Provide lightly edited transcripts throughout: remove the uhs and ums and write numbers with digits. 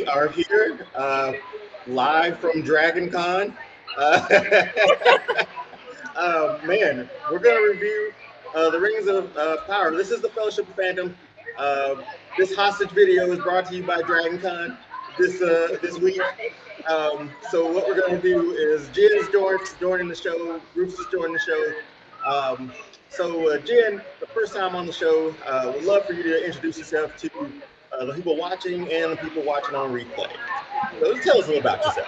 are here live from Dragon Con. Uh, man, we're going to review The Rings of Power. This is the Fellowship of Phantom. Uh, this hostage video is brought to you by Dragon Con this week. So what we're going to do is Jen's joining the show, Rufus is joining the show. Jen, the first time on the show, would love for you to introduce yourself to the people watching and the people watching on replay. So tell us a little about yourself.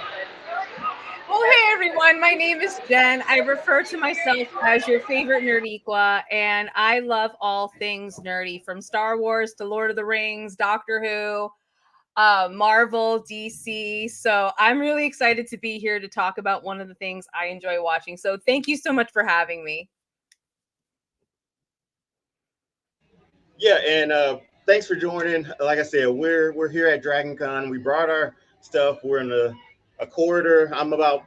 Well, hey everyone, my name is Jen. I refer to myself as your favorite nerdiqua, and I love all things nerdy, from Star Wars to Lord of the Rings, Doctor Who, Marvel, DC. So I'm really excited to be here to talk about one of the things I enjoy watching. So thank you so much for having me. Yeah, and thanks for joining. Like I said, we're here at Dragon Con. We brought our stuff. We're in a corridor. I'm about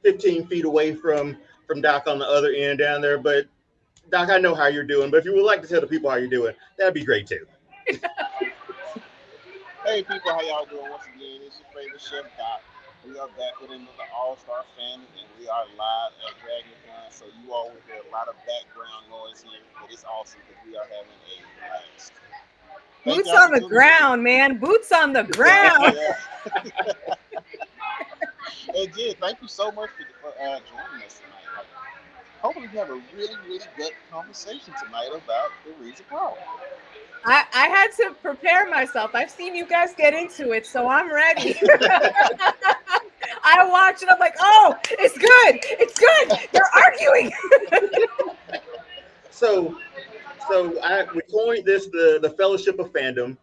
15 feet away from Doc on the other end down there. But Doc, I know how you're doing. But if you would like to tell the people how you're doing, that'd be great too. Hey people, how y'all doing? Once again, it's your favorite chef Doc. We are back with another All-Star Fandom, and we are live at DragonCon. So you all will hear a lot of background noise here, but it's awesome because we are having a blast. Boots on the ground, man. Boots on the ground. Hey, Jen, thank you so much for joining us tonight. Hopefully we have a really, really good conversation tonight about the Rings of Power. I had to prepare myself. I've seen you guys get into it, so I'm ready. I watch it. I'm like, oh, it's good. It's good. They're arguing. We coined this the Fellowship of Fandom.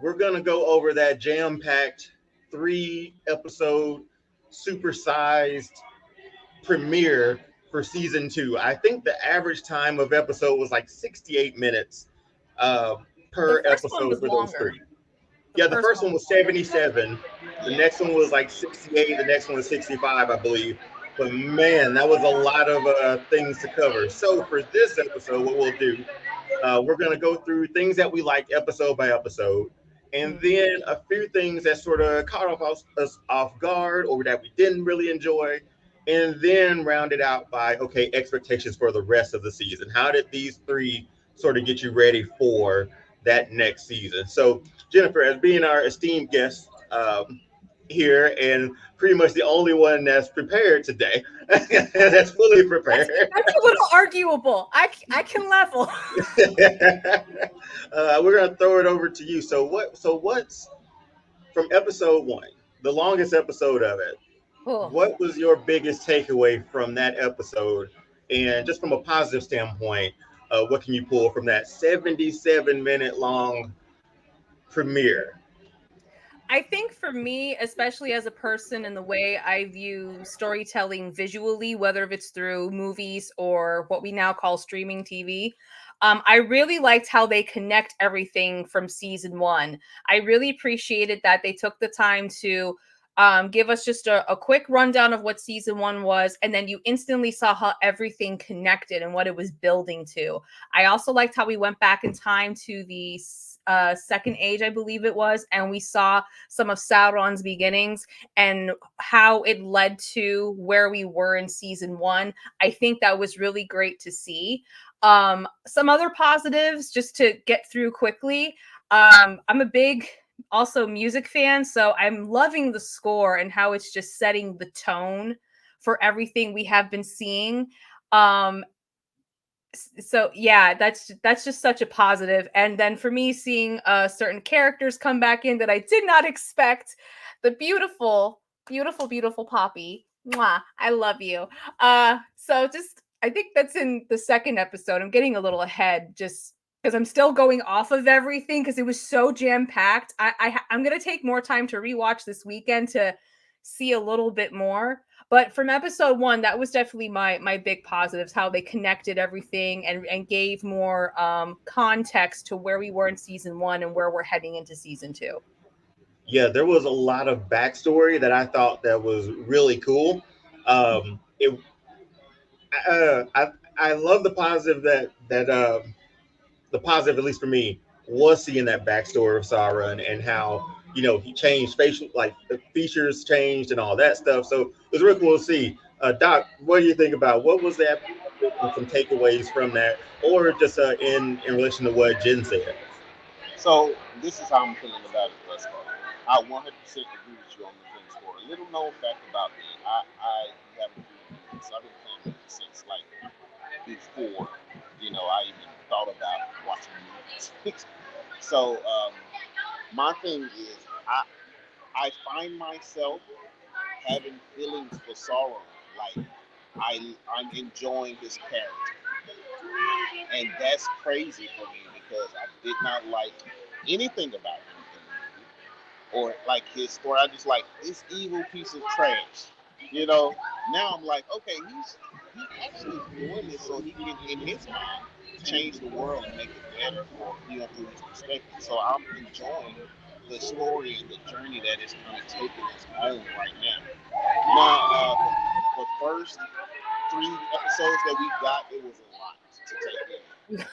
We're gonna go over that jam-packed 3-episode supersized premiere for season 2. I think the average time of episode was like 68 minutes per episode for those 3. Yeah, the first one was 77. The next one was like 68. The next one was 65, I believe. But man, that was a lot of things to cover. So for this episode, what we'll do, we're going to go through things that we liked episode by episode, and then a few things that sort of caught us off guard or that we didn't really enjoy, and then round it out by, okay, expectations for the rest of the season. How did these 3 sort of get you ready for that next season? So Jennifer, as being our esteemed guest here and pretty much the only one that's prepared today, that's fully prepared. That's a little arguable. I can level. We're gonna throw it over to you. So what's from episode 1, the longest episode of it? Cool. What was your biggest takeaway from that episode? And just from a positive standpoint, what can you pull from that 77-minute long premiere? I think for me, especially as a person and the way I view storytelling visually, whether if it's through movies or what we now call streaming TV, I really liked how they connect everything from season 1. I really appreciated that they took the time to give us just a quick rundown of what season 1 was, and then you instantly saw how everything connected and what it was building to. I also liked how we went back in time to the Second Age, I believe it was, and we saw some of Sauron's beginnings and how it led to where we were in season 1. I think that was really great to see. Some other positives, just to get through quickly. I'm a big also music fan, so I'm loving the score and how it's just setting the tone for everything we have been seeing. So yeah, that's just such a positive. And then for me, seeing certain characters come back in that I did not expect, the beautiful Poppy, mwah, I love you. So just, I think that's in the second episode. I'm getting a little ahead just because I'm still going off of everything because it was so jam-packed. I'm gonna take more time to rewatch this weekend to see a little bit more. But from episode 1, that was definitely my big positives, how they connected everything and gave more context to where we were in season 1 and where we're heading into season 2. Yeah, there was a lot of backstory that I thought that was really cool. It I love the positive that the positive, at least for me, was seeing that backstory of Sauron and how he changed facial, like the features changed and all that stuff. So it was really cool to see. Doc, what do you think about what was that and some takeaways from that, or just in relation to what Jen said? So this is how I'm feeling about it thus far. I 100% agree with you on the film score. A little known fact about me, I haven't been so I've been playing music since like before, I even thought about watching movies. So my thing is, I find myself having feelings for sorrow. Like I'm enjoying his character, and that's crazy for me because I did not like anything about him in the movie or like his story. I just like this evil piece of trash. You know. Now I'm like, okay, he's actually doing this so he can, in his mind, change the world and make it better for through his perspective. So I'm enjoying the story and the journey that is kind of taking its own right now. Now, the first three episodes that we got, it was a lot to take in.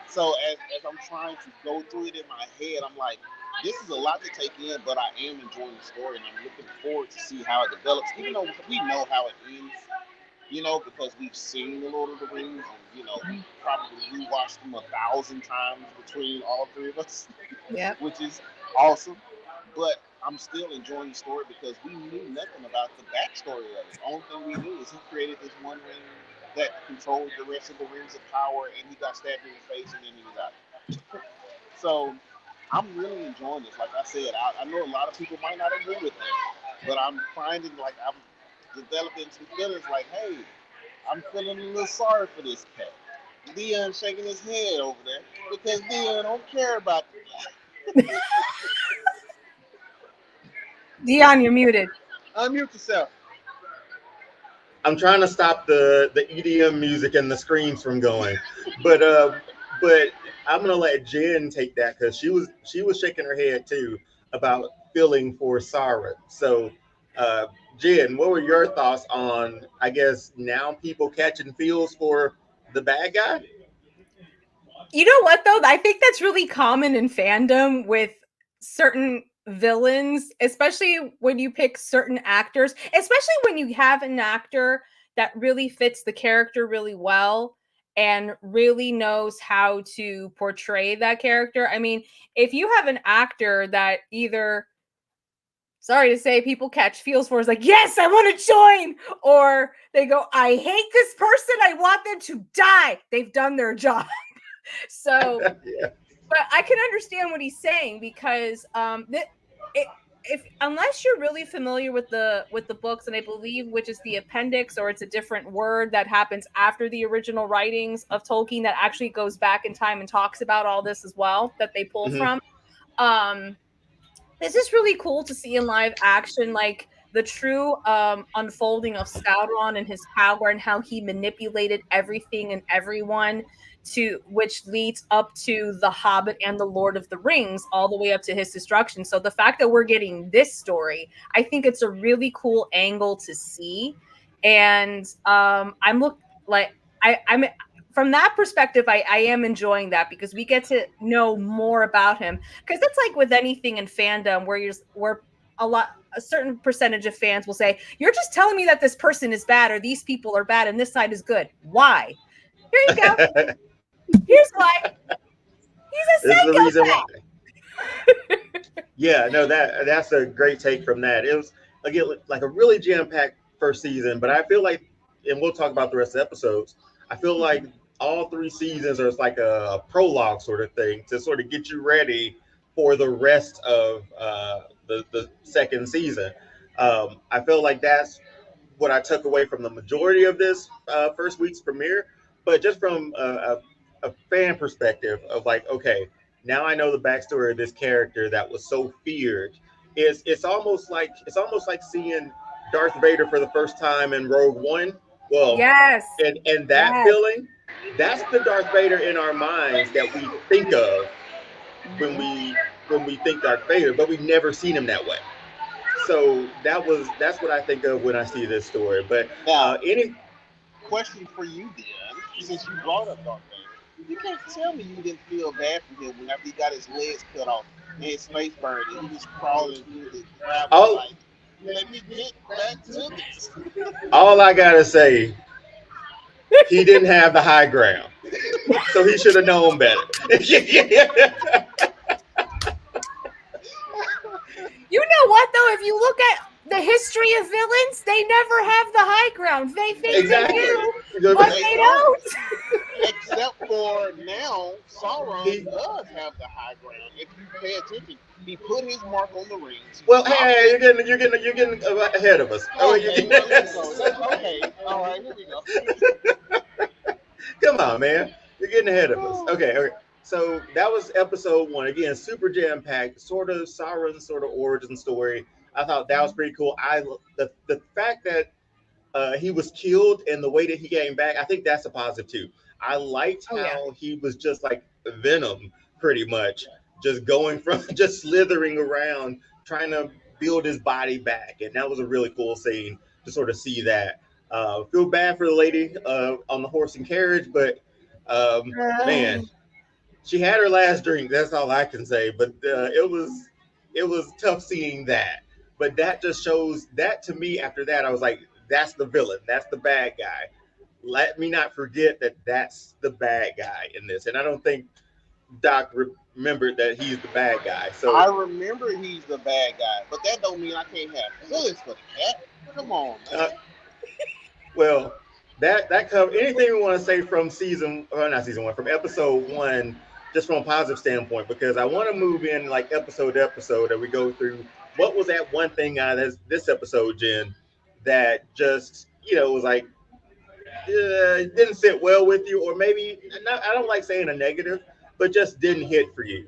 So as I'm trying to go through it in my head, I'm like, this is a lot to take in, but I am enjoying the story, and I'm looking forward to see how it develops. Even though we know how it ends, because we've seen the Lord of the Rings, and we probably rewatched them 1,000 times between all three of us, Yep. which is awesome. But I'm still enjoying the story because we knew nothing about the backstory of it. The only thing we knew is he created this one ring that controlled the rest of the rings of power, and he got stabbed in the face, and then he was out. So I'm really enjoying this. Like I said, I know a lot of people might not agree with that, but I'm finding like I'm developing some feelings like, hey, I'm feeling a little sorry for this cat. Dion shaking his head over there because Dion don't care about the guy. Dion, you're muted. Unmute yourself. I'm trying to stop the EDM music and the screams from going, but I'm gonna let Jen take that because she was shaking her head too about feeling for Sarah. So, uh, Jen, what were your thoughts on? I guess now people catching feels for the bad guy. You know what though? I think that's really common in fandom with certain villains, especially when you pick certain actors, especially when you have an actor that really fits the character really well and really knows how to portray that character. I mean, if you have an actor that either, sorry to say, people catch feels for is like, yes, I want to join, or they go, I hate this person, I want them to die. They've done their job. So Yeah. but I can understand what he's saying because it, if unless you're really familiar with the books, and I believe which is the appendix, or it's a different word that happens after the original writings of Tolkien that actually goes back in time and talks about all this as well that they pull Hmm. from. um this is really cool to see in live action, like the true unfolding of Sauron and his power and how he manipulated everything and everyone, to which leads up to the Hobbit and the Lord of the Rings, all the way up to his destruction. So the fact that we're getting this story, I think it's a really cool angle to see. And I'm look like I'm from that perspective, I am enjoying that because we get to know more about him. Because it's like with anything in fandom where a certain percentage of fans will say, you're just telling me that this person is bad or these people are bad and this side is good. Why? Here you go. Here's why. This is the He's reason why. Yeah, no, that's a great take from that. It was again like a really jam packed first season, but I feel like, and we'll talk about the rest of the episodes. I feel a like all three seasons are like a prologue sort of thing to sort of get you ready for the rest of the second season. I feel like that's what I took away from the majority of this first week's premiere, but just from a fan perspective of like, okay, now I know the backstory of this character that was so feared. It's almost like seeing Darth Vader for the first time in Rogue One. Well, Yes. and that Yes. feeling, that's the Darth Vader in our minds that we think of when Mhm. we think Darth Vader, but we've never seen him that way. So that's what I think of when I see this story. But Now, any question for you, Dion, since you brought up Darth Vader, you can't tell me you didn't feel bad for him whenever he got his legs cut off. and Space Bird, and he was crawling through the gravel All like, let me get back to this. all I gotta say, he didn't have the high ground, so he should have known better. You know what though? If you look at the history of villains, they never have the high ground. They think they Exactly. do, but They they don't. don't. Except for now, Sauron He, does have the high ground. If you pay attention, he put his mark on the rings. He well, stopped hey, it. you're getting ahead of us. Oh, you Okay, well, let's go. Okay, all right, here we go. come on, man, you're getting ahead of us. Okay, okay. So that was episode one. Again, super jam packed, sort of Sauron sort of origin story. I thought that was pretty cool. The fact that he was killed and the way that he came back, I think that's a positive too. I liked Oh yeah. how he was just like Venom, pretty much, just going from just slithering around, trying to build his body back, and that was a really cool scene to sort of see that. Feel bad for the lady on the horse and carriage, but man, she had her last drink. That's all I can say. But it was tough seeing that. But that just shows that to me. After that, I was like, that's the villain. That's the bad guy. Let me not forget that that's the bad guy in this. And I don't think Doc remembered that he's the bad guy. I So, remember he's the bad guy, but that don't mean I can't have feelings for the cat. Come on, uh, man. well, that cover anything we want to say from season, or not season one, from episode one, just from a positive standpoint, because I want to move in like episode to episode that we go through. What was that one thing out of this episode, Jen, that just was like it didn't sit well with you, or maybe not, I don't like saying a negative, but just didn't hit for you.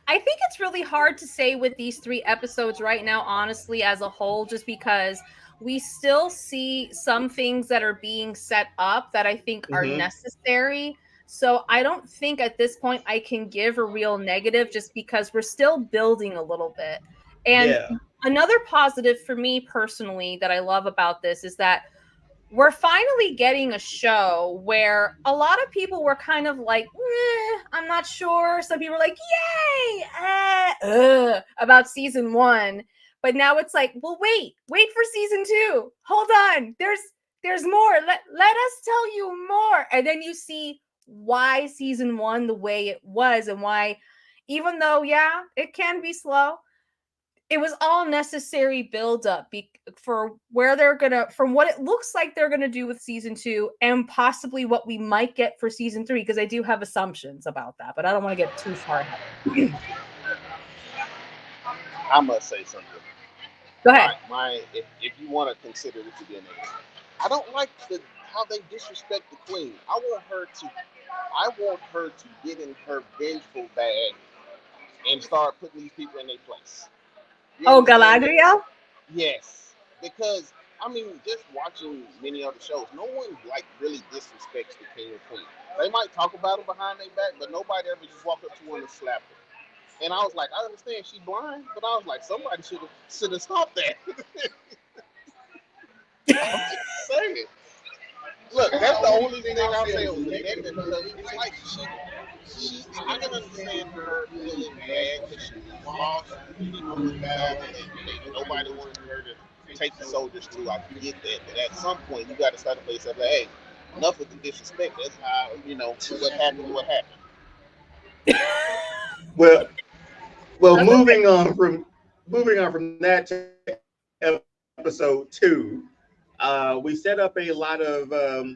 I think it's really hard to say with these three episodes right now, honestly, as a whole, just because we still see some things that are being set up that I think are Hmm. necessary. So I don't think at this point I can give a real negative just because we're still building a little bit. And Yeah. another positive for me personally that I love about this is that we're finally getting a show where a lot of people were kind of like, I'm not sure. Some people were like, yay, about season one. But now it's like, well, wait for season two. Hold on. There's more. Let us tell you more. And then you see why season one the way it was and why, even though, yeah, it can be slow, it was all necessary buildup for where they're gonna, from what it looks like they're gonna do with season two, and possibly what we might get for season three. Because I do have assumptions about that, but I don't want to get too far ahead. I must say something. Go ahead. My if you want to consider this to be a negative, I don't like how they disrespect the queen. I want her to get in her vengeful bag and start putting these people in their place. You Oh, understand me? Galadriel. Yes, because I mean, just watching many other shows, no one like really disrespects the king or queen. They might talk about them behind their back, but nobody ever just walk up to her and slap her. And I was like, I understand she's blind, but I was like, somebody should have stopped that. I'm just saying. Look, that's the only thing I'll say was a negative because it's like I can understand her feeling bad because she lost people with battle and nobody wanted her to take the soldiers too. I get that, but at some point you got to start to place up, like, hey, enough with the disrespect. That's how what happened. Well, well, That's okay. moving on from that to episode two. We set up a lot of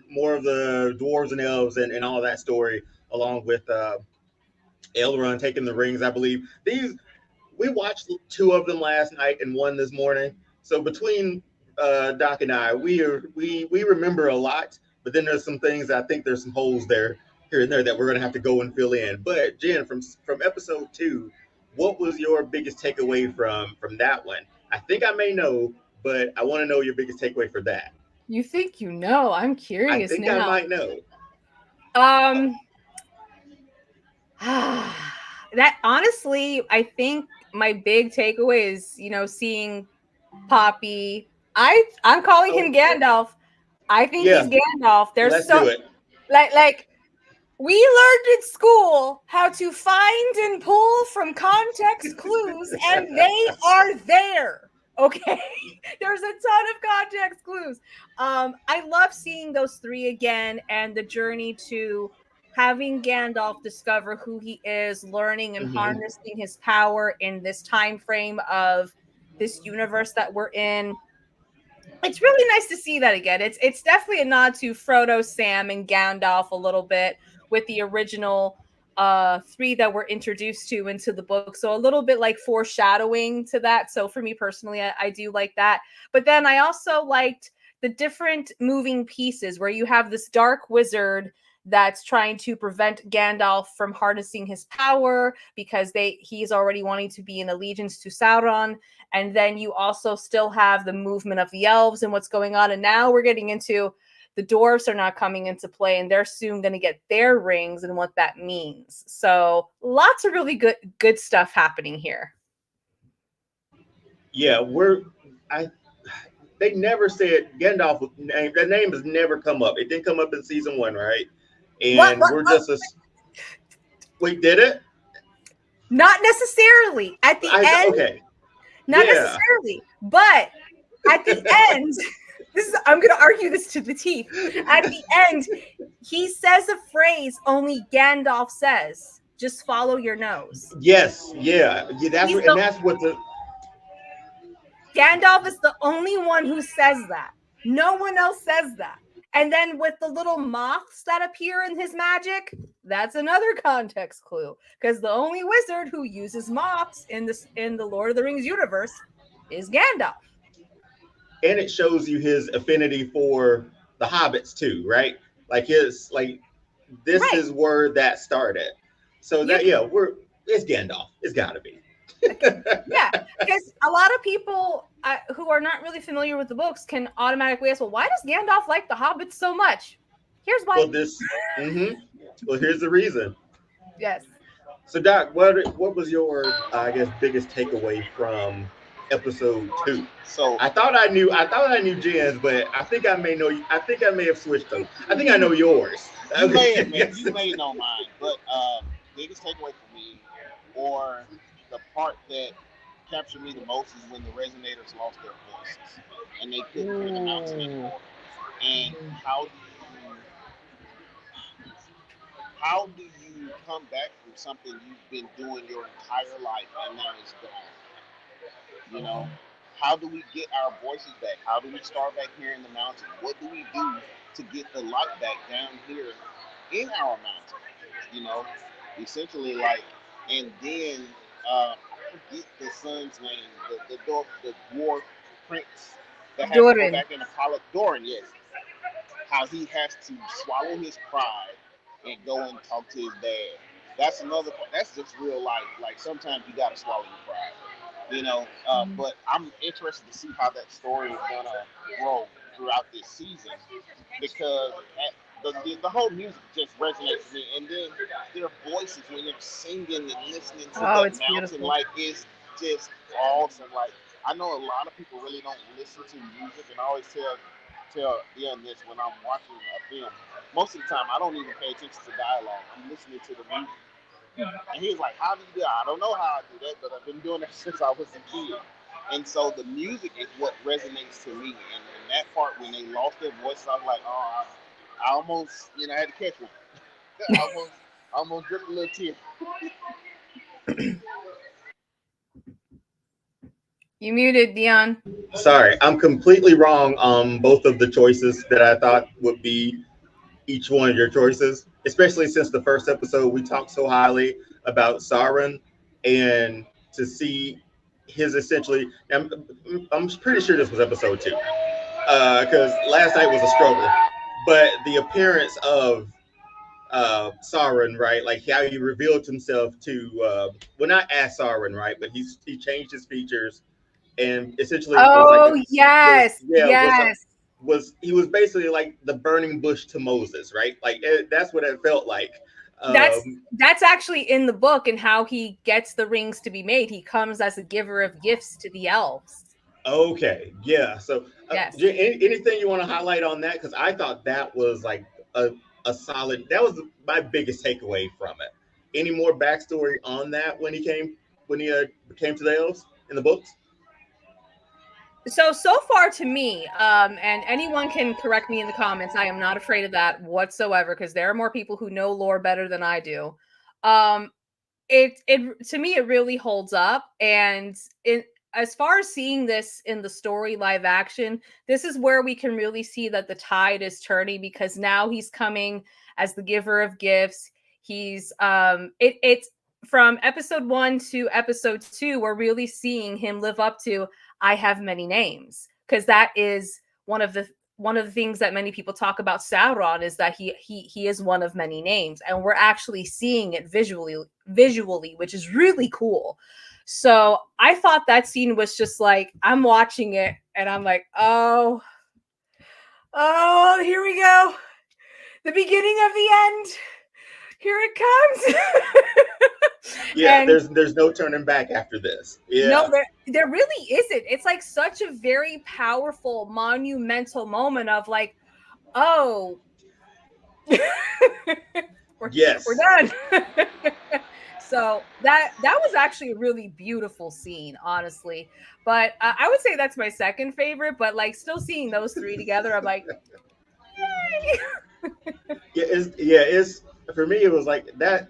more of the dwarves and elves and all that story, along with Elrond taking the rings. I believe these we watched two of them last night and one this morning. So between Doc and I, we remember a lot, but then there's some things I think there's some holes there here and there that we're gonna have to go and fill in. But Jen, from episode two, what was your biggest takeaway from that one? I think I may know, but I want to know your biggest takeaway for that. You think you know? I'm I curious think I now. might know. Um, that honestly, I think my big takeaway is seeing Poppy. I'm calling Oh, him Gandalf. I think he's yeah, Gandalf. There's let's do so it. like We learned in school how to find and pull from context clues, and they are there. Okay, there's a ton of context clues. I love seeing those three again and the journey to having Gandalf discover who he is, learning and Mhm. harnessing his power in this time frame of this universe that we're in. It's really nice to see that again. It's definitely a nod to Frodo, Sam, and Gandalf a little bit with the original three that we're introduced to into the book. So a little bit like foreshadowing to that. So for me personally, I do like that. But then I also liked the different moving pieces where you have this dark wizard that's trying to prevent Gandalf from harnessing his power because he's already wanting to be in allegiance to Sauron. And then you also still have the movement of the elves and what's going on. And now we're getting into the dwarves are not coming into play, and they're soon going to get their rings and what that means. So lots of really good stuff happening here. Yeah, I they never said Gandalf name. That name has never come up. It didn't come up in season one, right? What? And we're just a wait, did it? Not necessarily at the end. Okay. Not Yeah. necessarily, but at the end, I'm going to argue this to the teeth. At the end, he says a phrase only Gandalf says. Just follow your nose. Yes. Yeah. Yeah. That's what the Gandalf is the only one who says that. No one else says that. And then with the little moths that appear in his magic, that's another context clue. Because the only wizard who uses moths in the Lord of the Rings universe is Gandalf. and it shows you his affinity for the hobbits too, right? Like this Right. is where that started. So You that it's Gandalf. It's gotta be. Yeah, because a lot of people who are not really familiar with the books can automatically ask, well, why does Gandalf like the hobbits so much? Here's why. Well, mm-hmm. Well, here's the reason. Yes. So, Doc, what was your I guess biggest takeaway from episode two? So I thought I knew Jen's, but I think I may know. I think I may have switched them. I think I know yours. you may have, man, you may know mine, but biggest takeaway for me, or the part that captured me the most, is when the resonators lost their voices and they couldn't hear the mountain anymore. And how do you come back from something you've been doing your entire life and now it's gone? You know, how do we get our voices back? How do we start back here in the mountain? What do we do to get the light back down here in our mountain? You know, essentially, like, and then I forget the son's name, the dwarf prince that has to go Doran. back and apologize. Doran, yes, how he has to swallow his pride and go and talk to his dad. That's another part. That's just real life. Like sometimes you gotta swallow your pride, you know. But I'm interested to see how that story is gonna grow throughout this season because the whole music just resonates with me, and then their voices when they're singing and listening to Oh, the it's mountain, beautiful. like it's just awesome. Like I know a lot of people really don't listen to music, and I always tell Ian this when I'm watching a film. Most of the time, I don't even pay attention to dialogue. I'm listening to the music. And he's like, "How do you do that?" I don't know how I do that, but I've been doing that since I was a kid. And so the music is what resonates to me. And that part, when they lost their voices, I was like, "Oh, I almost, I had to catch one. I almost dripped a little tear." You muted, Dion. Sorry, I'm completely wrong on both of the choices that I thought would be each one of your choices, especially since the first episode we talked so highly about Sauron, and to see his essentially, I'm pretty sure this was episode two, because last night was a struggle, but the appearance of Sauron, right? Like how he revealed himself to, well, not as Sauron, right? But he changed his features and essentially was like Oh, yes. Yes. he was basically like the burning bush to Moses, right? Like that's what it felt like. That's Um, that's actually in the book and how he gets the rings to be made. He comes as a giver of gifts to the elves. okay, yeah. So, Yes. anything you want to highlight on that? Because I thought that was like a, a solid. That was my biggest takeaway from it. Any more backstory on that when he came to the elves in the books? So far to me, and anyone can correct me in the comments. I am not afraid of that whatsoever because there are more people who know lore better than I do. Um, it to me it really holds up, and it as far as seeing this in the story live action, this is where we can really see that the tide is turning because now he's coming as the giver of gifts. He's it's from episode 1 to episode 2, we're really seeing him live up to I have many names, because that is one of the things that many people talk about Sauron is that he is one of many names, and we're actually seeing it visually, which is really cool. So I thought that scene was just like, I'm watching it and I'm like, oh, here we go, the beginning of the end, here it comes. Yeah, And there's no turning back after this. no, Yeah. there really isn't. It's like such a very powerful, monumental moment of like, oh, we're Yes. done. So that was actually a really beautiful scene, honestly. But I would say that's my second favorite. But like, still seeing those three together, I'm like, It's for me. It was like that.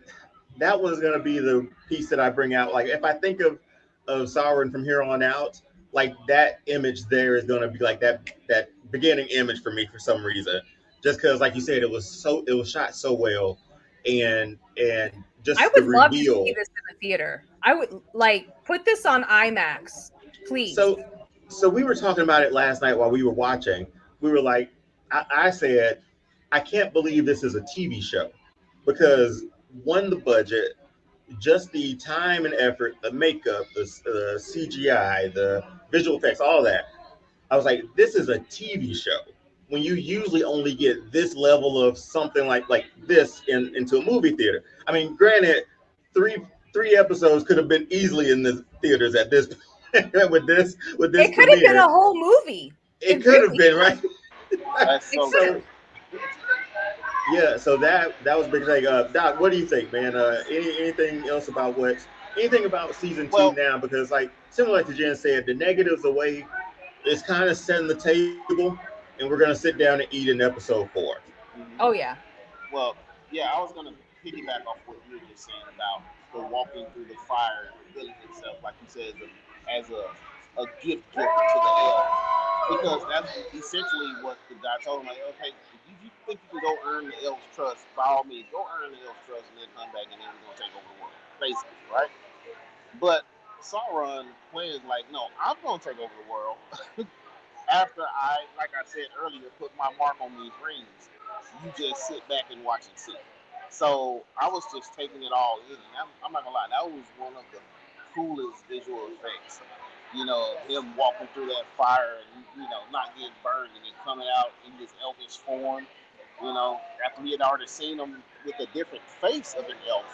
That was gonna be the piece that I bring out. Like if I think of Sauron from here on out, like that image there is gonna be like that beginning image for me for some reason. Just because, like you said, it was shot so well, and I just the would love to see reveal. this in the theater. I would like put this on IMAX, please. So so we were talking about it last night while we were watching. We were like, I said, I can't believe this is a TV show because one, the budget, just the time and effort, the makeup, the CGI, the visual effects, all that. I was like, this is a TV show. When you usually only get this level of something like this into a movie theater. I mean, granted, three three episodes could have been easily in the theaters at this with this It could have been a premiere. whole movie. It It could have really been right. That's it so could So have. true. yeah, so that was a big thing. Doc, what do you think, man? Anything else about anything about season two Well, now? Because like similar to Jen said, the negatives away, it's kind of setting the table, and we're gonna sit down and eat in episode 4. mhm. Oh yeah. Well, yeah, I was gonna piggyback off what you were just saying about the walking through the fire and revealing himself, like you said, as a gift giver to the elves, because that's essentially what the guy told him. Like, okay, if you think you can go earn the elves' trust, by all means, go earn the elves' trust, and then come back, and then we're gonna take over the world, basically, right? But Sauron plans like, no, I'm gonna take over the world after like I said earlier, put my mark on these rings. You just sit back and watch it sit. So I was just taking it all in. And I'm not gonna lie, that was one of the coolest visual effects. You know, him walking through that fire and not getting burned and then coming out in this elfish form. You know, after we had already seen him with a different face of an elf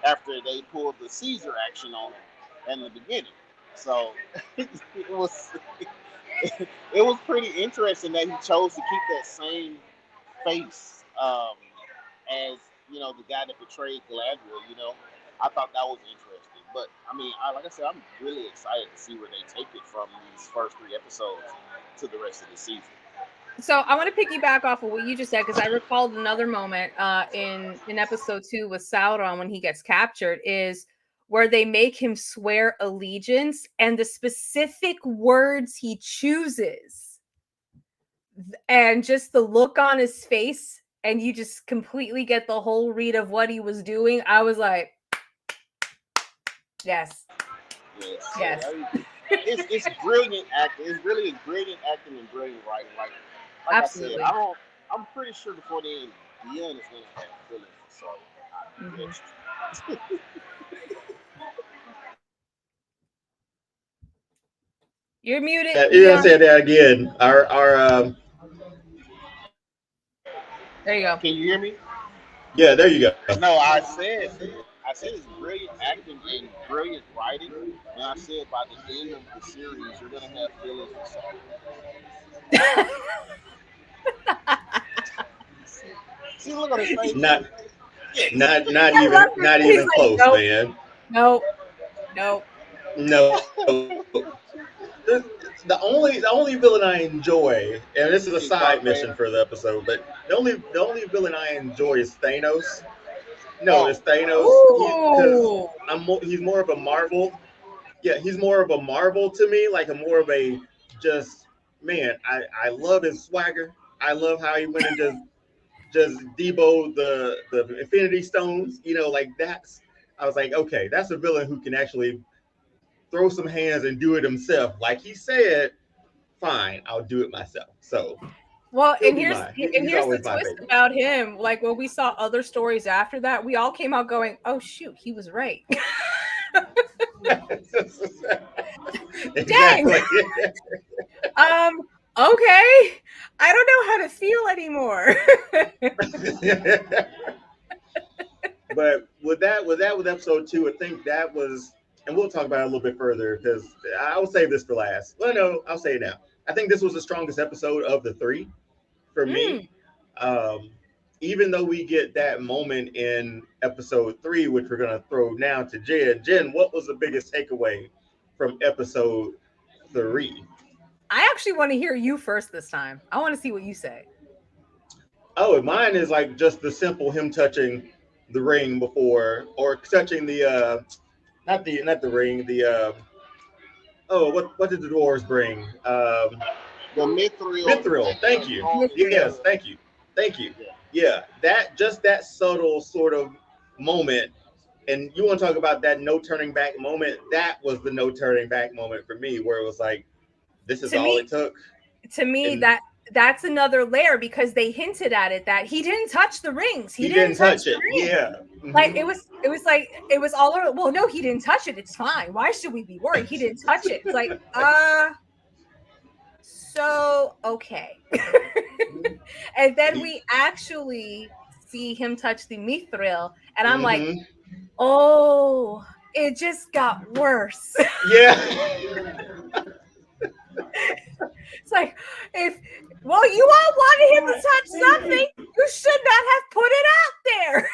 after they pulled the Caesar action on him in the beginning. So it was it was pretty interesting that he chose to keep that same face as the guy that portrayed Galadriel. I thought that was interesting. But I mean, like I said, I'm really excited to see where they take it from these first 3 episodes to the rest of the season. So I want to piggyback off of what you just said because I recalled another moment in episode 2 with Sauron when he gets captured is where they make him swear allegiance and the specific words he chooses and just the look on his face, and you just completely get the whole read of what he was doing. I was like, yes, Yes, yes, it's brilliant acting. It's really brilliant acting and brilliant writing. Like I said, absolutely. I'm pretty sure before the end, Dion is gonna have feelings. So Mhm. yes. You're muted, You gotta Dion. say that again. Our There you go. Can you hear me? yeah, there you go. No, I said it's brilliant acting and brilliant writing, and I said by the end of the series, you're gonna have feelings for Saul. See, look at his face. Not Yes. not He's even like, close, nope, man. nope, nope. No. The only villain I enjoy, and this is a Is side Darth mission for Vader. the episode, but the only villain I enjoy is Thanos. No, Oh, it's Thanos. He because Ooh. he's more of a Marvel. Yeah, he's more of a Marvel to me, like a more of a just man. I love his swagger. I love how he went and just debo the Infinity Stones. Like that's. I was like, okay, that's a villain who can actually throw some hands and do it himself. Like he said, fine, I'll do it myself. So Well, he'll be mine. He's here's the always my twist favorite. about him. Like when we saw other stories after that, we all came out going, "Oh shoot, he was right." Dang. Exactly. Um. Okay. I don't know how to feel anymore. But with episode two, I think that was, and we'll talk about it a little bit further because I will save this for last. Well, no, I'll say it now. I think this was the strongest episode of the three for me. Mm. Um, Even though we get that moment in episode three, which we're gonna throw now to Jen. Jen, what was the biggest takeaway from episode three? I actually want to hear you first this time. I want to see what you say. Oh, and mine is like just the simple him touching the ring before, or touching the not the ring, the oh, what did the dwarves bring? the mithril Mithril. Thank and you. throwing it Yes, together. thank you, thank you. Yeah. Yeah, that just that subtle sort of moment, and you want to talk about that no turning back moment? That was the no turning back moment for me, where it was like, this is To all me, it took, to me and that's another layer because they hinted at it that he didn't touch the rings. He he didn't didn't touch touch the it. rings. Yeah. Like Mhm. it was all over. Well, no, he didn't touch it. It's fine. Why should we be worried? He didn't touch it. It's like, so okay. And then He, we actually see him touch the mithril, and I'm like, hmm oh, it just got worse. Yeah. It's like, if well, you all wanted him to touch something, you should not have put it out there.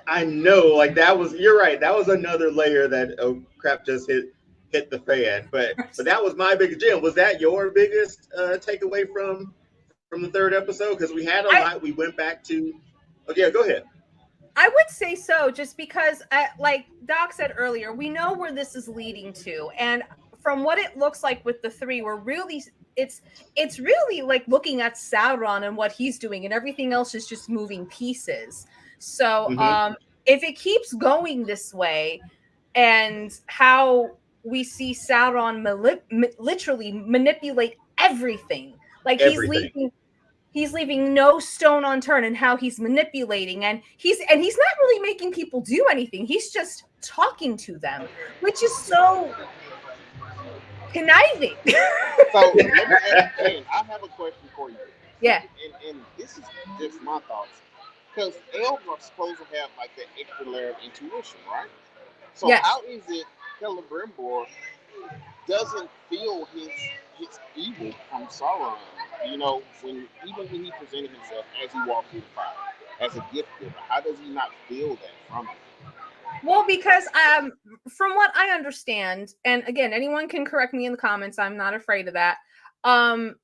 I know, like that was. You're right. That was another layer that oh crap just hit the fan. But that was my biggest gem. Was that your biggest takeaway from the third episode? Because we had a I lot. We went back to. Okay, yeah, go ahead. I would say so, just because, like Doc said earlier, we know where this is leading to, and from what it looks like with the three, we're really it's really like looking at Sauron and what he's doing, and everything else is just moving pieces. So, Hmm if it keeps going this way, and how we see Sauron literally manipulate everything, like Everything. he's leaving no stone unturned in how he's manipulating, and he's not really making people do anything. He's just talking to them, which is so conniving. So let me ask Jen, I have a question for you. Yeah. And this is just my thoughts. Because elves are supposed to have like that extra layer of intuition, right? So Yes. how is it Celebrimbor doesn't feel his evil from Sauron? You know, even when he presented himself as he walked through the fire as a gift giver, how does he not feel that from him? Well, because from what I understand, and again, anyone can correct me in the comments. I'm not afraid of that. Elrond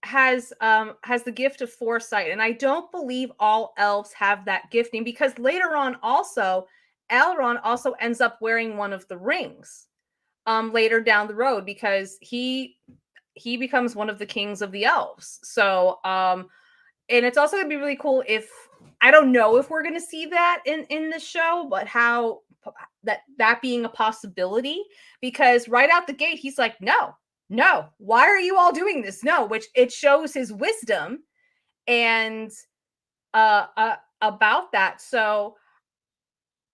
has the gift of foresight, and I don't believe all elves have that gifting, because later on also Elrond also ends up wearing one of the rings later down the road, because he becomes one of the kings of the elves. So and it's also going to be really cool if, I don't know if we're going to see that in the show, but how that being a possibility, because right out the gate he's like, no, why are you all doing this? No, which it shows his wisdom and about that. So,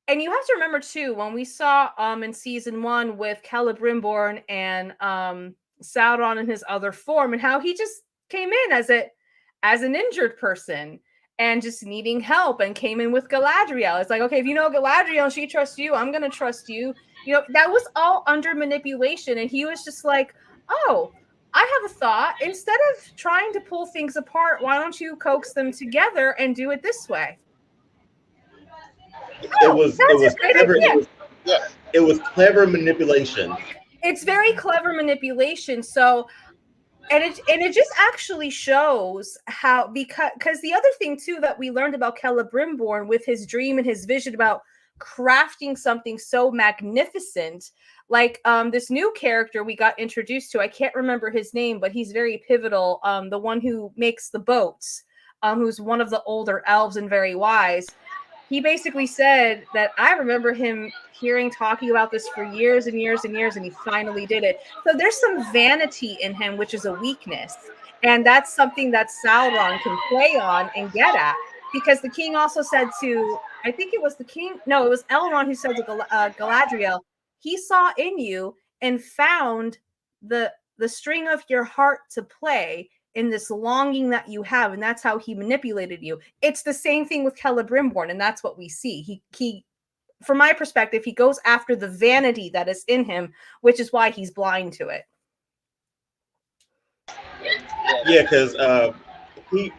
and you have to remember too, when we saw in season 1 with Celebrimbor and Sauron in his other form, and how he just came in as an injured person and just needing help, and came in with Galadriel. It's like, okay, if you know Galadriel and she trusts you, I'm gonna trust you. You know, that was all under manipulation, and he was just like, oh, I a thought. Instead of trying to pull things apart, why don't you coax them together and do it this way? It Oh, was it that's a was great clever. idea. Yes. It was clever manipulation. It's very clever manipulation. So, and it just actually shows how, because the other thing too that we learned about Celebrimbor with his dream and his vision about crafting something so magnificent, like this new character we got introduced to, I can't remember his name, but he's very pivotal, the one who makes the boats, who's one of the older elves and very wise. He basically said that I remember him hearing talking about this for years and years and years, and he finally did it. So there's some vanity in him, which is a weakness. And that's something that Sauron can play on and get at. Because the king also said to, I think it was the king, no, it was Elrond who said to Galadriel, he saw in you and found the string of your heart to play in this longing that you have, and that's how he manipulated you. It's the same thing with Celebrimbor, and that's what we see. He from my perspective, he goes after the vanity that is in him, which is why he's blind to it. Yeah, because he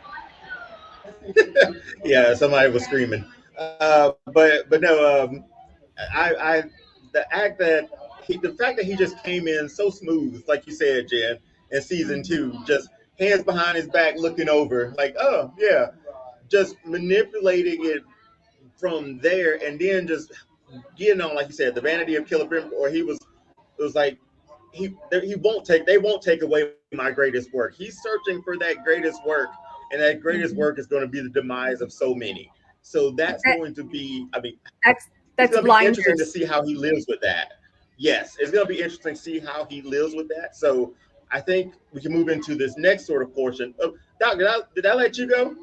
yeah, somebody was screaming. But no, I the fact that he just came in so smooth, like you said, Jen, in season two, just hands behind his back, looking over, like, oh yeah, just manipulating it from there, and then just getting on, like you said, the vanity of Killer or he was, it was like he won't take they won't take away my greatest work. He's searching for that greatest work, and that greatest work is going to be the demise of so many. So that's going to be, I mean, That's it's that's going to be interesting to blinders. see how he lives with that. Yes, it's going to be interesting to see how he lives with that. So I think we can move into this next sort of portion. Oh, Doc, did I let you go?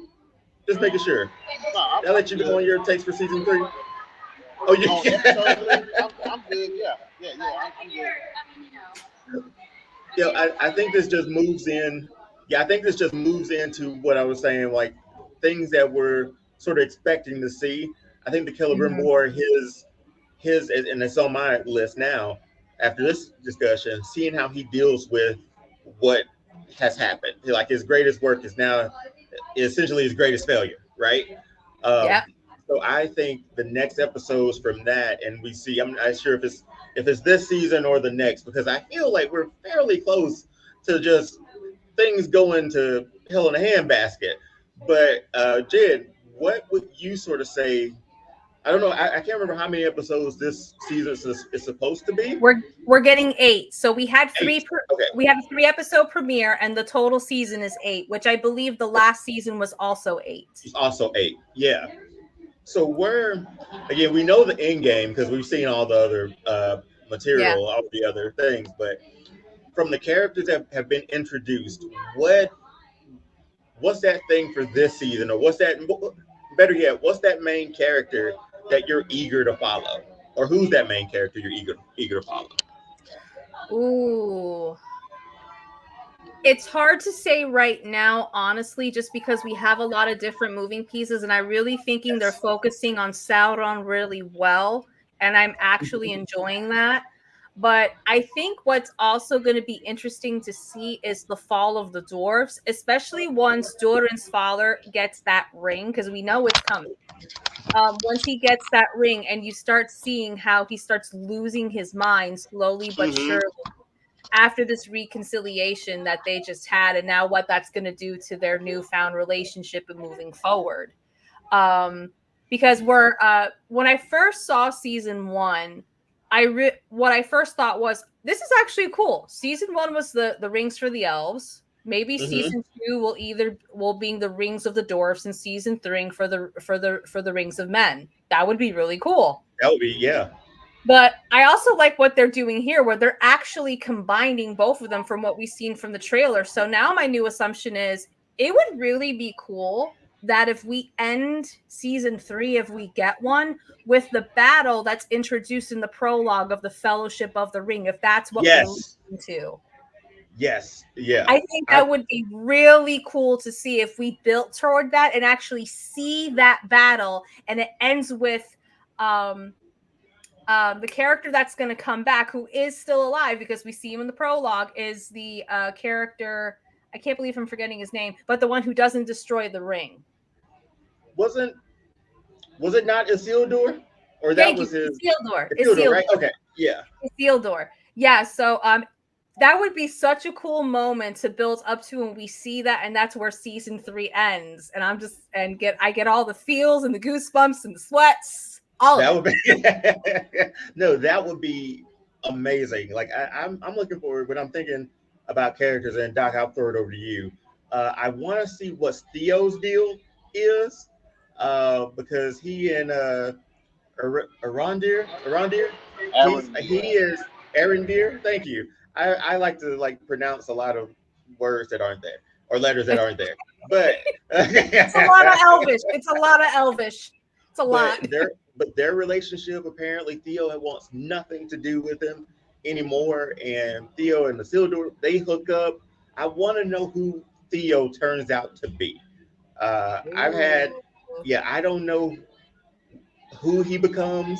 Just making sure. No, Did I let you go good. on your takes for season three? Oh, you On episode 3, I'm good. I'm good. Yeah, I think this just moves in. Yeah, I think this just moves into what I was saying, like things that we're sort of expecting to see. I think the Mhm. Celebrimbor, and it's on my list now. After this discussion, seeing how he deals with what has happened, like his greatest work is now essentially his greatest failure, right? Yeah. Um, so I think the next episodes from that, and we see, I'm not sure if it's this season or the next, because I feel like we're fairly close to just things going to hell in a handbasket. But Jed, what would you sort of say? I don't know. I can't remember how many episodes this season is supposed to be. We're getting 8. So Eight. Okay, we had a 3-episode premiere, and the total season is 8, which I believe the last season was also 8. it's also eight. Yeah. So we're again, we know the end game because we've seen all the other Yeah. material, all the other things. But from the characters that have been introduced, what what's that thing for this season, or what's that? Better yet, what's that main character that you're eager to follow, or who's that main character you're eager to follow? Ooh. It's hard to say right now, honestly, just because we have a lot of different moving pieces, and I really thinking they're Yes. focusing on Sauron really well, and I'm actually enjoying that. But I think what's also going to be interesting to see is the fall of the dwarves, especially once Durin's father gets that ring, because we know it's coming. Once he gets that ring, and you start seeing how he starts losing his mind slowly but Mm-hmm. surely after this reconciliation that they just had, and now what that's going to do to their newfound relationship and moving forward. Because when I first saw season 1, what I first thought was, this is actually cool. Season 1 was the rings for the elves. Maybe Mm-hmm. season 2 will be the rings of the dwarfs, and season 3 for the rings of men. That would be really cool. That would be, yeah. But I also like what they're doing here, where they're actually combining both of them from what we've seen from the trailer. So now my new assumption is it would really be cool that if we end season 3, if we get one, with the battle that's introduced in the prologue of the Fellowship of the Ring, if that's what we lead Yes. into. Yes. Yeah. I think I that would be really cool to see if we built toward that and actually see that battle, and it ends with The character that's going to come back, who is still alive because we see him in the prologue, is the character. I can't believe I'm forgetting his name, but the one who doesn't destroy the ring. Wasn't was it not Isildur? Or that Thank you, was his Isildur. Isildur, Isildur. right? Okay, yeah. Isildur. Yeah. So that would be such a cool moment to build up to when we see that, and that's where season 3 ends. And I get all the feels and the goosebumps and the sweats, all of That it. would be no, that would be amazing. Like I'm looking forward when I'm thinking about characters. And Doc, I'll throw it over to you. I want to see what Theo's deal is, because he and Arondir, Aaron he Deer. is Arondir. Thank you. I like to like pronounce a lot of words that aren't there or letters that aren't there, but It's a lot of Elvish. It's a lot of Elvish. It's a lot. but their relationship, apparently Theo wants nothing to do with him anymore, and Theo and Isildur, they hook up. I want to know who Theo turns out to be. I've had, yeah, I don't know who he becomes.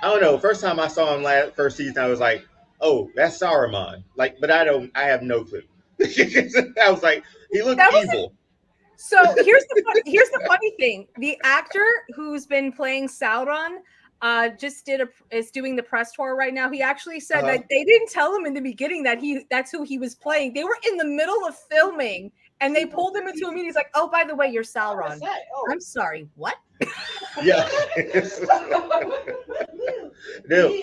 I don't know. First time I saw him first season, I was like, "Oh, that's Saruman." Like, but I have no clue. I was like, he looked That was evil. So here's the funny thing. The actor who's been playing Sauron just is doing the press tour right now. He actually said that they didn't tell him in the beginning that that's who he was playing. They were in the middle of filming and they pulled him into a meeting. He's like, "Oh, by the way, you're Sauron." I'm sorry, what? Yeah. No,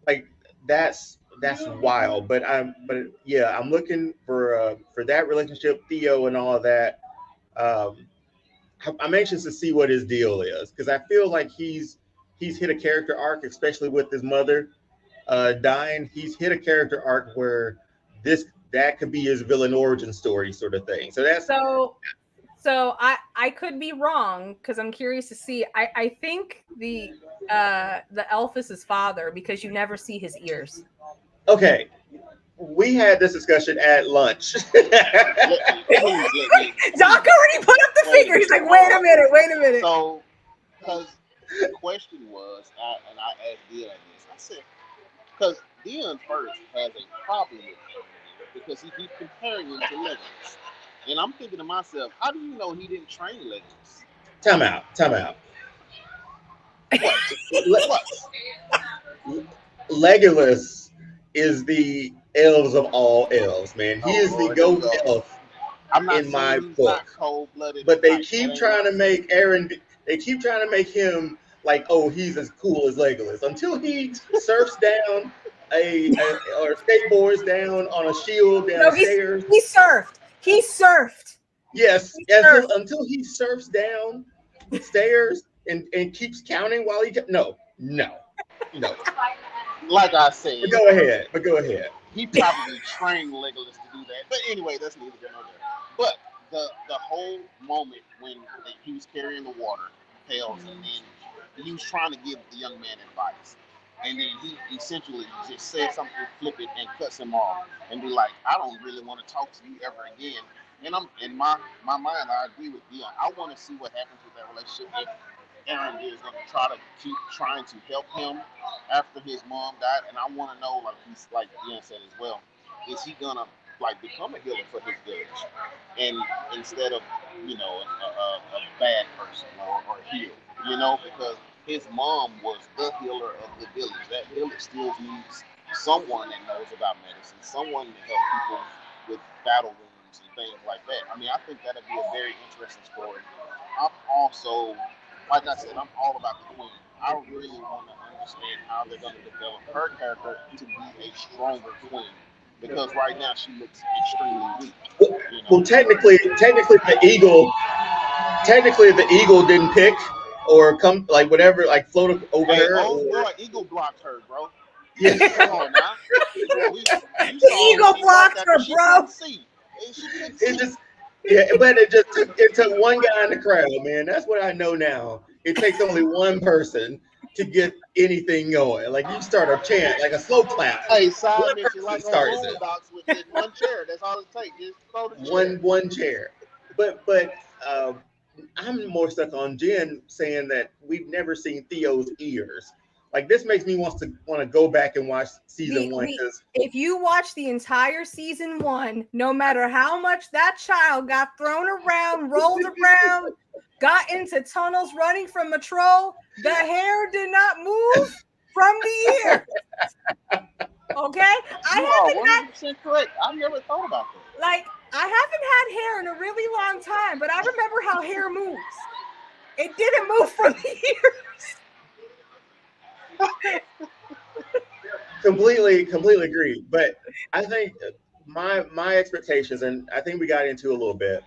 like that's wild. But yeah, I'm looking for that relationship, Theo and all of that. Um, I'm anxious to see what his deal is because I feel like he's hit a character arc, especially with his mother dying. He's hit a character arc where this that could be his villain origin story sort of thing. So that's So I could be wrong because I'm curious to see. I think the elf is his father because you never see his ears. okay. We had this discussion at lunch. Doc already put up the finger. He's like, wait a minute. So, because the question was, and I asked Dion this, I said, because Dion first has a problem with him because he keeps comparing him to Legolas. And I'm thinking to myself, how do you know he didn't train Legolas? Time out. What? Legolas is the elves of all elves, man. He is the goat elf I'm not in my saying he's book. not cold-blooded. But they keep trying to make Aaron. They keep trying to make him like, oh, he's as cool as Legolas until he surfs down or skateboards down on a shield downstairs. He surfed. Yes, until he surfs down stairs and keeps counting while no. Like I said, but go ahead. He probably trained Legolas to do that. But anyway, that's neither here nor there. But the whole moment when he was carrying the water pails and then he was trying to give the young man advice. And then he essentially just said something flippant and cuts him off and be like, I don't really want to talk to you ever again. And I'm in my mind, I agree with Dion. I want to see what happens with that relationship if Aaron is going to try to keep trying to help him after his mom died. And I want to know, like Dion said as well, is he going to like become a healer for his village, and instead of a bad person or a healer, because his mom was the healer of the village. That village still needs someone that knows about medicine, someone to help people with battle wounds and things like that. I mean, I think that'd be a very interesting story. I'm also, like I said, I'm all about the queen. I really want to understand how they're going to develop her character to be a stronger queen. Because right now she looks extremely weak. Well, technically, the eagle didn't pick or come like whatever, like float over her. Boy, eagle blocked her, bro. Yeah. Come on now. The eagle blocked her, bro. But it took one guy in the crowd, man. That's what I know now. It takes only one person to get anything going. Like you start a chant, like a slow clap. Hey, side mission, like starts it. With just one chair. That's all it takes. Just throw the chair. One chair. But I'm more stuck on Jen saying that we've never seen Theo's ears. like this makes me want to go back and watch season one The because if you watch the entire season one, no matter how much that child got thrown around, rolled around, got into tunnels running from a troll, the hair did not move from the ear. Okay, I You are haven't had 100% correct. I never thought about that. like I haven't had hair in a really long time, but I remember how hair moves. It didn't move from the ears. completely agree. But I think my expectations, and I think we got into a little bit,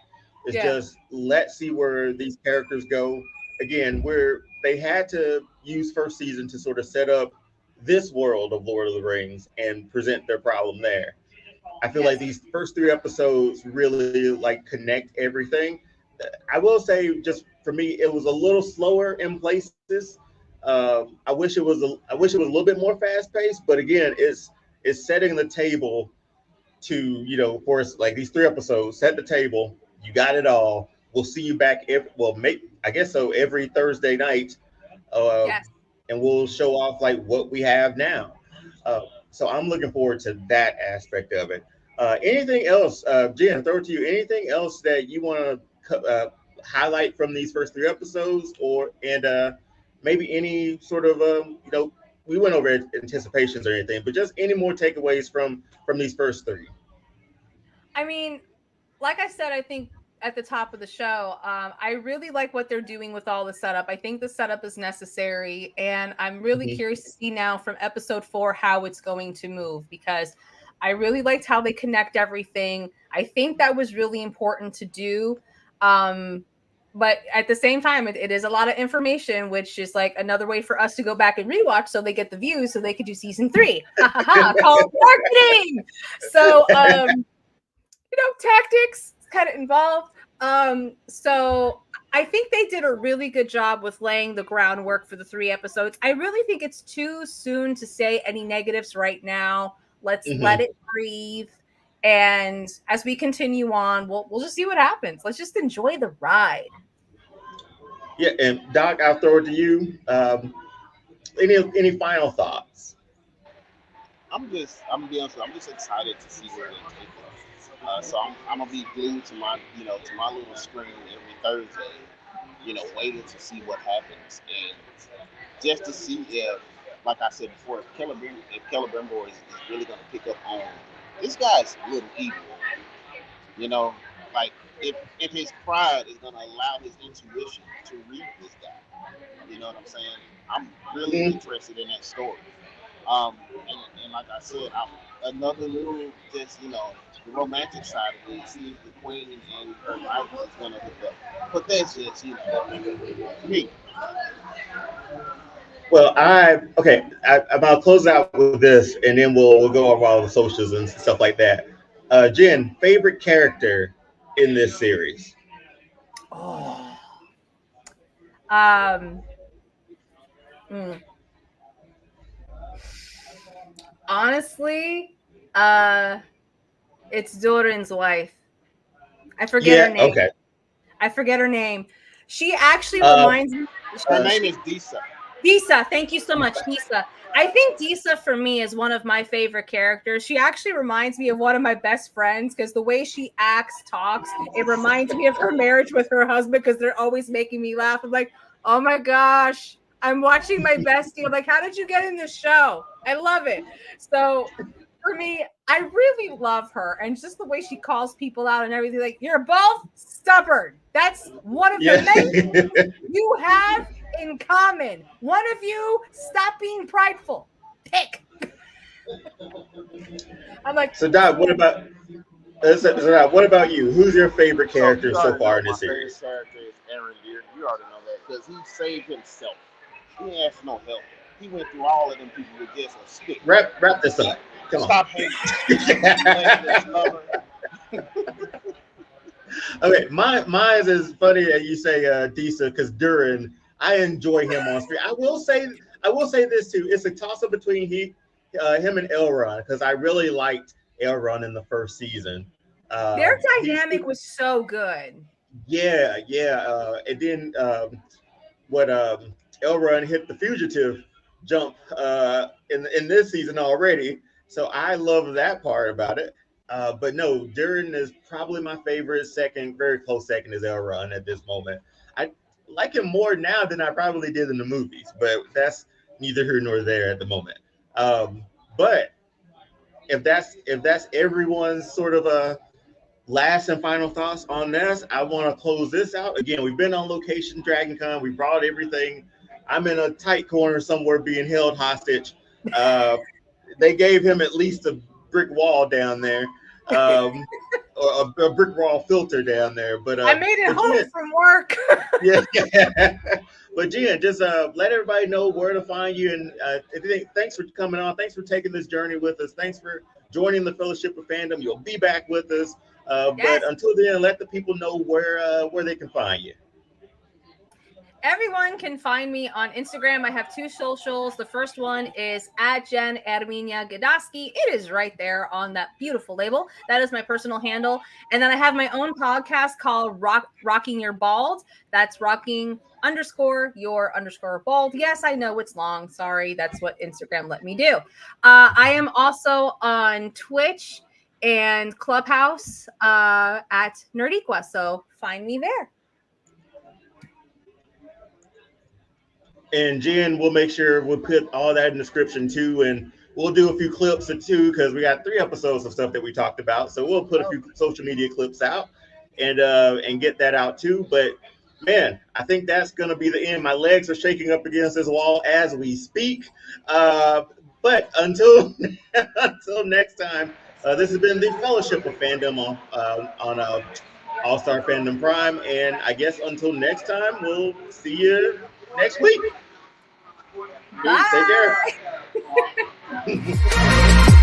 is Yeah. just let's see where these characters go. Again, where they had to use first season to sort of set up this world of Lord of the Rings and present their problem there. I feel like Yes. these first three episodes really like connect everything. I will say, just for me, it was a little slower in places. I wish it was a little bit more fast paced, but again, it's setting the table to for us like these three episodes. Set the table. You got it all. We'll see you back. Maybe I guess so every Thursday night, uh, Yes. and we'll show off like what we have now. Uh, so I'm looking forward to that aspect of it. Anything else, Jen? Throw it to you. Anything else that you want to highlight from these first three episodes, or and maybe any sort of we went over anticipations or anything, but just any more takeaways from these first three. I mean, like I said, I think at the top of the show, I really like what they're doing with all the setup. I think the setup is necessary, and I'm really Mhm. curious to see now from episode 4 how it's going to move because I really liked how they connect everything. I think that was really important to do. Um, but at the same time, it is a lot of information, which is like another way for us to go back and rewatch so they get the views so they could do season 3. Ha ha ha, called marketing. So, tactics kind of involved. So I think they did a really good job with laying the groundwork for the 3 episodes. I really think it's too soon to say any negatives right now. Let's let Mhm. it breathe. And as we continue on, we'll just see what happens. Let's just enjoy the ride. Yeah, and Doc, I'll throw it to you. Any final thoughts? I'm gonna be honest with you, I'm just excited to see where they take us. So I'm gonna be glued to my little screen every Thursday, waiting to see what happens and just to see if, like I said before, if Celebrimbor is really gonna pick up on this guy's a little evil, you know, like if his pride is gonna allow his intuition to read this guy. You know what I'm saying? I'm really Mhm. interested in that story. Um, and like I said, another little just the romantic side of it. See if the queen and her knight is gonna hook up. But that's just me. Well, I'll close out with this, and then we'll go over all the socials and stuff like that. Jen, favorite character in this series? Oh. Um mm, honestly, uh it's Doran's wife. I forget her Yeah. name. Okay. I forget her name. She actually Uh, reminds me. Her uh, name is Disa. Disa, thank you so much, Disa. I think Disa for me is one of my favorite characters. She actually reminds me of one of my best friends because the way she acts, talks, it reminds me of her marriage with her husband because they're always making me laugh. I'm like, oh my gosh, I'm watching my bestie. I'm like, how did you get in this show? I love it. So for me, I really love her and just the way she calls people out and everything. Like, you're both stubborn. That's one of the yeah. many you have in common. One of you, stop being prideful. Pick. I'm like, So, Doc, what about you? Who's your favorite So character you so already far know in my this favorite series? character is Aaron Deere. You already know that because he saved himself. He ain't asked no help. He went through all of them people with just a stick. Wrap this up. Come on. Stop hating. Less than stubborn. Okay, mine is funny that you say Disa because Durin, I enjoy him on screen. I will say this too. It's a toss up between him and Elrond because I really liked Elrond in the first season. their He dynamic was so good. yeah. And then what Elrond hit the fugitive. jump in this season already. So I love that part about it. But no, Durin is probably my favorite. Second, very close second is Elrond at this moment. I like him more now than I probably did in the movies, but that's neither here nor there at the moment. But if that's everyone's sort of a last and final thoughts on this, I want to close this out. Again, we've been on location Dragon Con. We brought everything. I'm in a tight corner somewhere being held hostage. Uh, they gave him at least a brick wall down there, or a brick wall filter down there. I made it But home Jen, from work. yeah, yeah. But Jen, just let everybody know where to find you. And thanks for coming on. Thanks for taking this journey with us. Thanks for joining the Fellowship of Fandom. You'll be back with us. Yes. But until then, let the people know where they can find you. Everyone can find me on Instagram. I have two socials. The first one is at Jen Erminia Gadaski. It is right there on that beautiful label. That is my personal handle. And then I have my own podcast called Rocking Your Bald. That's rocking underscore your underscore bald. Yes, I know it's long. Sorry. That's what Instagram let me do. I am also on Twitch and Clubhouse at Nerdiqua. So find me there. And Jen, we'll make sure we'll put all that in the description too, and we'll do a few clips of two because we got 3 episodes of stuff that we talked about. So we'll put a few social media clips out and get that out too. But man, I think that's gonna be the end. My legs are shaking up against this wall as we speak. But until until next time, this has been the Fellowship of Fandom on All Star Fandom Prime, and I guess until next time, we'll see you next week. Bye. Take care.